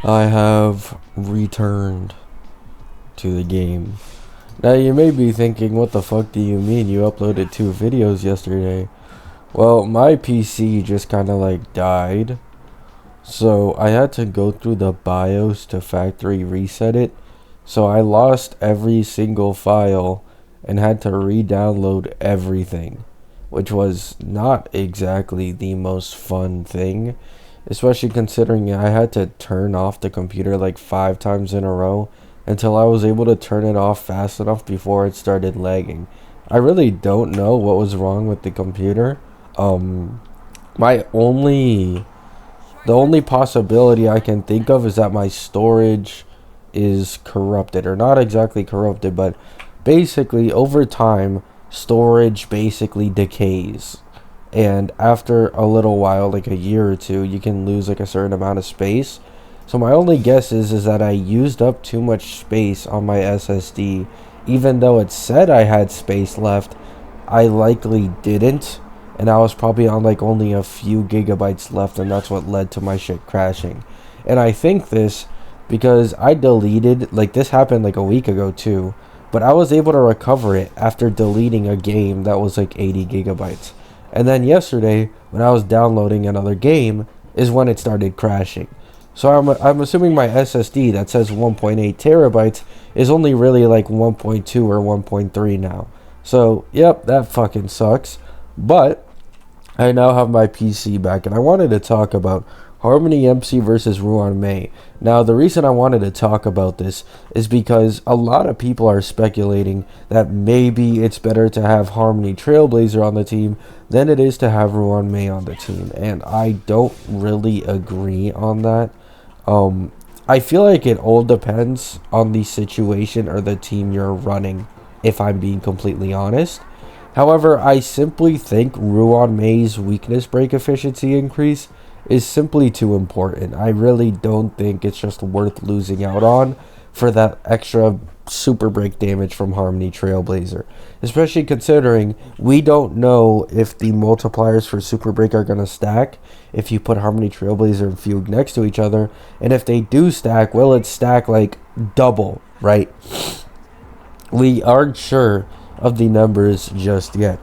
I have returned to the game. Now you may be thinking, what the fuck do you mean you uploaded 2 videos yesterday? Well, my PC just kinda like died. So I had to go through the BIOS to factory reset it. So I lost every single file and had to re-download everything, which was not exactly the most fun thing, especially considering I had to turn off the computer like 5 times in a row until I was able to turn it off fast enough before it started lagging. I really don't know what was wrong with the computer. Um, my only the only possibility I can think of is that my storage is corrupted, or not exactly corrupted, but basically over time storage basically decays, and after a little while, like a year or two, you can lose like a certain amount of space. So my only guess is that I used up too much space on my SSD. Even though it said I had space left, I likely didn't, and I was probably on like only a few gigabytes left, and that's what led to my shit crashing. And I think this because I deleted, like, this happened like a week ago too, but I was able to recover it after deleting a game that was like 80 gigabytes. And then yesterday, when I was downloading another game, is when it started crashing. So I'm assuming my SSD that says 1.8 terabytes is only really like 1.2 or 1.3 now. So, yep, that fucking sucks. But I now have my PC back, and I wanted to talk about Harmony MC versus Ruan Mei. Now, the reason I wanted to talk about this is because a lot of people are speculating that maybe it's better to have Harmony Trailblazer on the team than it is to have Ruan Mei on the team, and I don't really agree on that. I feel like it all depends on the situation or the team you're running, if I'm being completely honest. However, I simply think Ruan Mei's weakness break efficiency increase is simply too important. I really don't think it's just worth losing out on for that extra super break damage from Harmony Trailblazer. Especially considering we don't know if the multipliers for super break are going to stack if you put Harmony Trailblazer and Fugue next to each other. And if they do stack, will it stack like double, right? We aren't sure of the numbers just yet.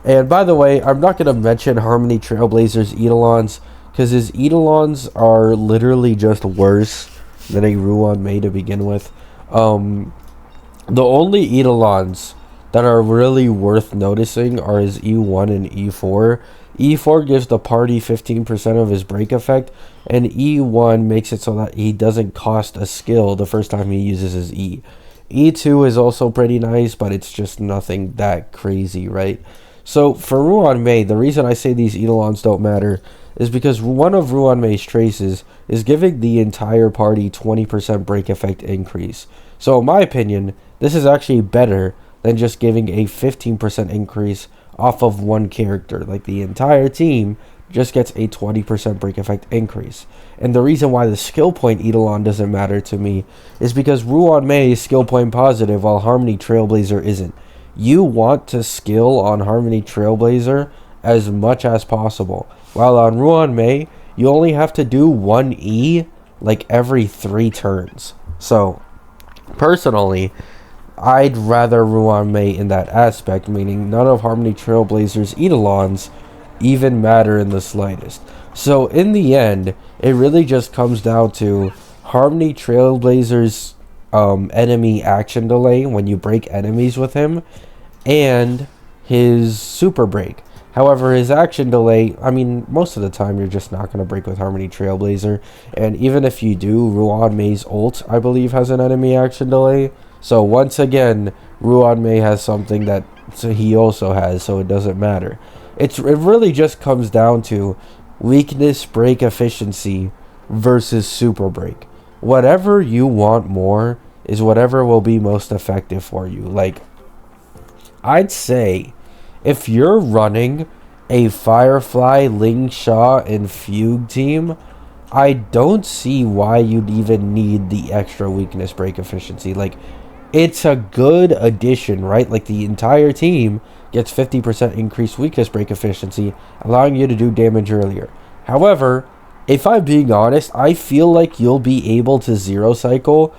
And by the way, I'm not going to mention Harmony Trailblazer's Eidolons, because his Eidolons are literally just worse than a Ruan Mei to begin with. The only Eidolons that are really worth noticing are his E1 and E4. E4 gives the party 15% of his break effect, and E1 makes it so that he doesn't cost a skill the first time he uses his E. E2 is also pretty nice, but it's just nothing that crazy, right? So for Ruan Mei, the reason I say these Eidolons don't matter is because one of Ruan Mei's traces is giving the entire party 20% break effect increase. So in my opinion, this is actually better than just giving a 15% increase off of one character. Like, the entire team just gets a 20% break effect increase. And the reason why the skill point Eidolon doesn't matter to me is because Ruan Mei is skill point positive while Harmony Trailblazer isn't. You want to skill on Harmony Trailblazer as much as possible, while on Ruan Mei, you only have to do one E like every 3 turns. So, personally, I'd rather Ruan Mei in that aspect, meaning none of Harmony Trailblazer's Eidolons even matter in the slightest. So in the end, it really just comes down to Harmony Trailblazer's enemy action delay when you break enemies with him, and his super break. However, his action delay, I mean, most of the time you're just not going to break with Harmony Trailblazer, and even if you do, Ruan Mei's ult, I believe, has an enemy action delay. So once again, Ruan Mei has something that he also has, so it doesn't matter. It really just comes down to weakness break efficiency versus super break. Whatever you want more is whatever will be most effective for you. Like, I'd say if you're running a Firefly, Ling Sha, and Fugue team, I don't see why you'd even need the extra weakness break efficiency. Like, it's a good addition, right? Like, the entire team gets 50% increased weakness break efficiency, allowing you to do damage earlier. However, if I'm being honest, I feel like you'll be able to zero cycle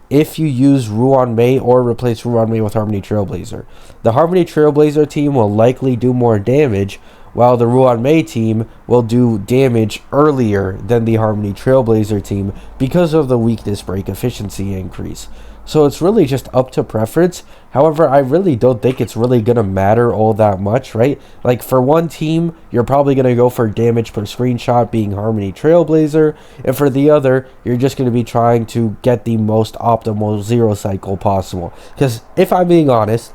if you use Ruan Mei or replace Ruan Mei with Harmony Trailblazer. The Harmony Trailblazer team will likely do more damage, while the Ruan Mei team will do damage earlier than the Harmony Trailblazer team because of the weakness break efficiency increase. So it's really just up to preference. However, I really don't think it's really going to matter all that much, right? Like for one team, you're probably going to go for damage per screenshot being Harmony Trailblazer. And for the other, you're just going to be trying to get the most optimal zero cycle possible. Because if I'm being honest,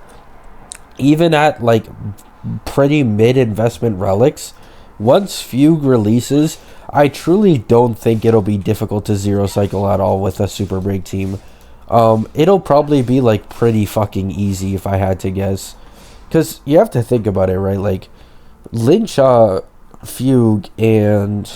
even at like pretty mid-investment relics, once Fugue releases, I truly don't think it'll be difficult to zero cycle at all with a Super Break team. It'll probably be like pretty fucking easy if I had to guess, because you have to think about it, right? Like Linsha, Fugue, and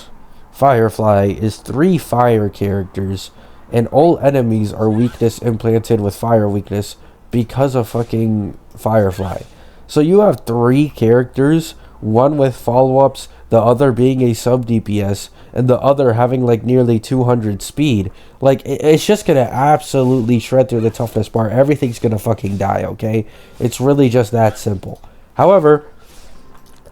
Firefly is 3 fire characters, and all enemies are weakness implanted with fire weakness because of fucking Firefly. So you have 3 characters, one with follow-ups, the other being a sub DPS, and the other having like nearly 200 speed. Like it's just gonna absolutely shred through the toughness bar. Everything's gonna fucking die, okay? It's really just that simple. However,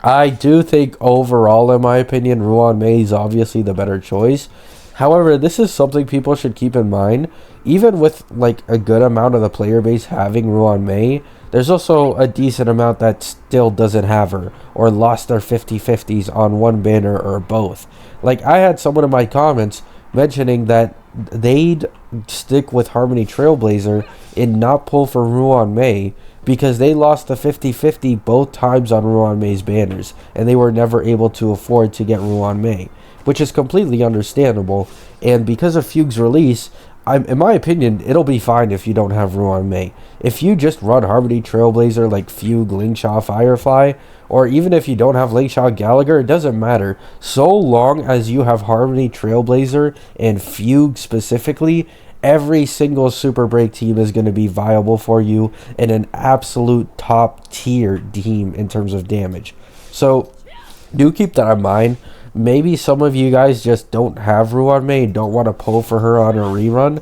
I do think overall, in my opinion, Ruan Mei is obviously the better choice. However, this is something people should keep in mind. Even with like a good amount of the player base having Ruan Mei, there's also a decent amount that still doesn't have her or lost their 50-50s on one banner or both. Like I had someone in my comments mentioning that they'd stick with Harmony Trailblazer and not pull for Ruan Mei because they lost the 50-50 both times on Ruan Mei's banners and they were never able to afford to get Ruan Mei, which is completely understandable. And because of Fugue's release, in my opinion, it'll be fine if you don't have Ruan Mei. If you just run Harmony Trailblazer like Fugue, Lingshaw, Firefly, or even if you don't have Lingshaw Gallagher, it doesn't matter. So long as you have Harmony Trailblazer and Fugue specifically, every single Super Break team is going to be viable for you and an absolute top tier team in terms of damage. So do keep that in mind. Maybe some of you guys just don't have Ruan Mei and don't want to pull for her on a rerun.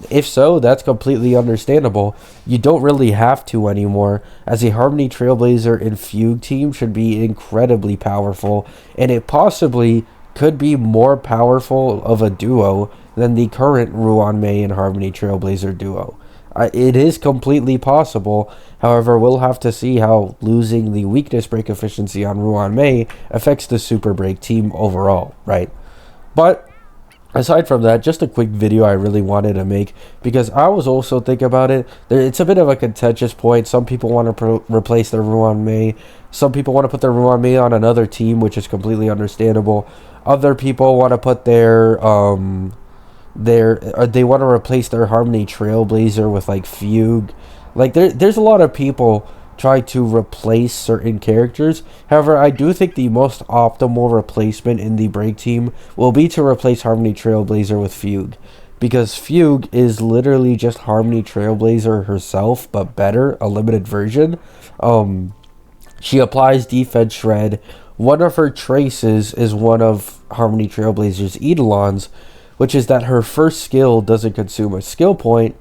If so, that's completely understandable. You don't really have to anymore, as a Harmony Trailblazer and Fugue team should be incredibly powerful, and it possibly could be more powerful of a duo than the current Ruan Mei and Harmony Trailblazer duo. It is completely possible. However, we'll have to see how losing the weakness break efficiency on Ruan Mei affects the Super Break team overall, right? But aside from that, just a quick video I really wanted to make because I was also thinking about it. It's a bit of a contentious point. Some people want to replace their Ruan Mei. Some people want to put their Ruan Mei on another team, which is completely understandable. Other people want to put they want to replace their Harmony Trailblazer with like Fugue. Like there's a lot of people try to replace certain characters. However, I do think the most optimal replacement in the Break team will be to replace Harmony Trailblazer with Fugue, because Fugue is literally just Harmony Trailblazer herself, but better, a limited version. She applies defense shred. One of her traces is one of Harmony Trailblazer's Eidolons, which is that her first skill doesn't consume a skill point.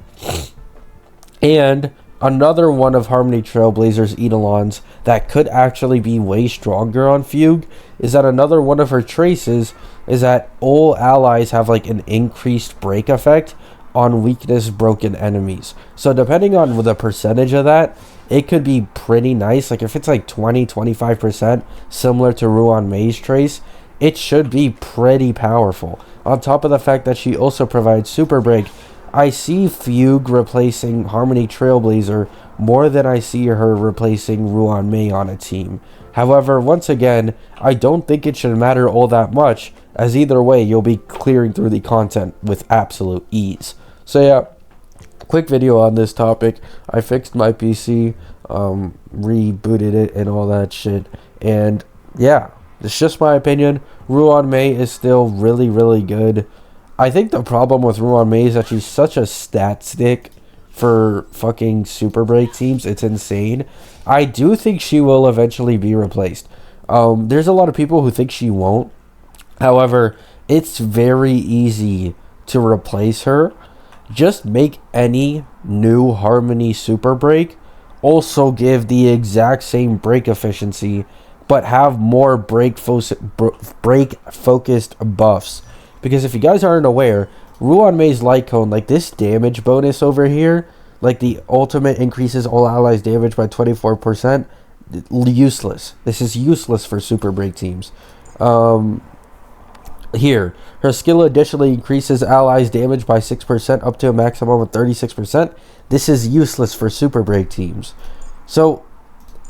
And another one of Harmony Trailblazer's Eidolons that could actually be way stronger on Fugue is that another one of her traces is that all allies have like an increased break effect on weakness broken enemies. So depending on the percentage of that, it could be pretty nice. Like if it's like 20-25%, similar to Ruan Mei's trace, it should be pretty powerful. On top of the fact that she also provides Super Break, I see Fugue replacing Harmony Trailblazer more than I see her replacing Ruan Mei on a team. However, once again, I don't think it should matter all that much, as either way, you'll be clearing through the content with absolute ease. So yeah, quick video on this topic. I fixed my PC, rebooted it and all that shit, and yeah, it's just my opinion. Ruan Mei is still really, really good. I think the problem with Ruan Mei is that she's such a stat stick for fucking Super Break teams. It's insane. I do think she will eventually be replaced. There's a lot of people who think she won't. However, it's very easy to replace her. Just make any new Harmony Super Break also give the exact same break efficiency, but have more break focused buffs. Because if you guys aren't aware, Ruan Mei's Light Cone, like this damage bonus over here, like the ultimate increases all allies damage by 24%, useless. This is useless for Super Break teams. Here, her skill additionally increases allies damage by 6% up to a maximum of 36%. This is useless for Super Break teams. So,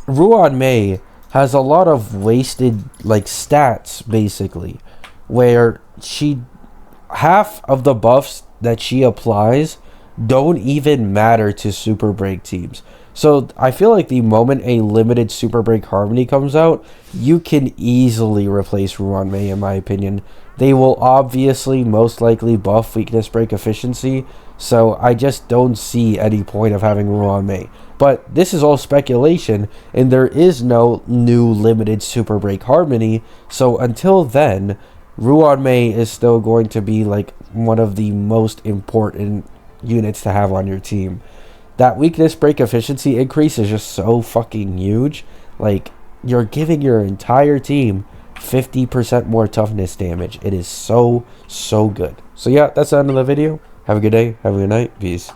Ruan Mei has a lot of wasted, like, stats, basically, where half of the buffs that she applies don't even matter to Super Break teams. So I feel like the moment a limited Super Break Harmony comes out, you can easily replace Ruan Mei, in my opinion. They will obviously most likely buff weakness break efficiency, so I just don't see any point of having Ruan Mei. But this is all speculation, and there is no new limited Super Break Harmony, so until then, Ruan Mei is still going to be like one of the most important units to have on your team. That weakness break efficiency increase is just so fucking huge. Like, you're giving your entire team 50% more toughness damage. It is so good. So yeah, that's the end of the video. Have a good day. Have a good night. Peace.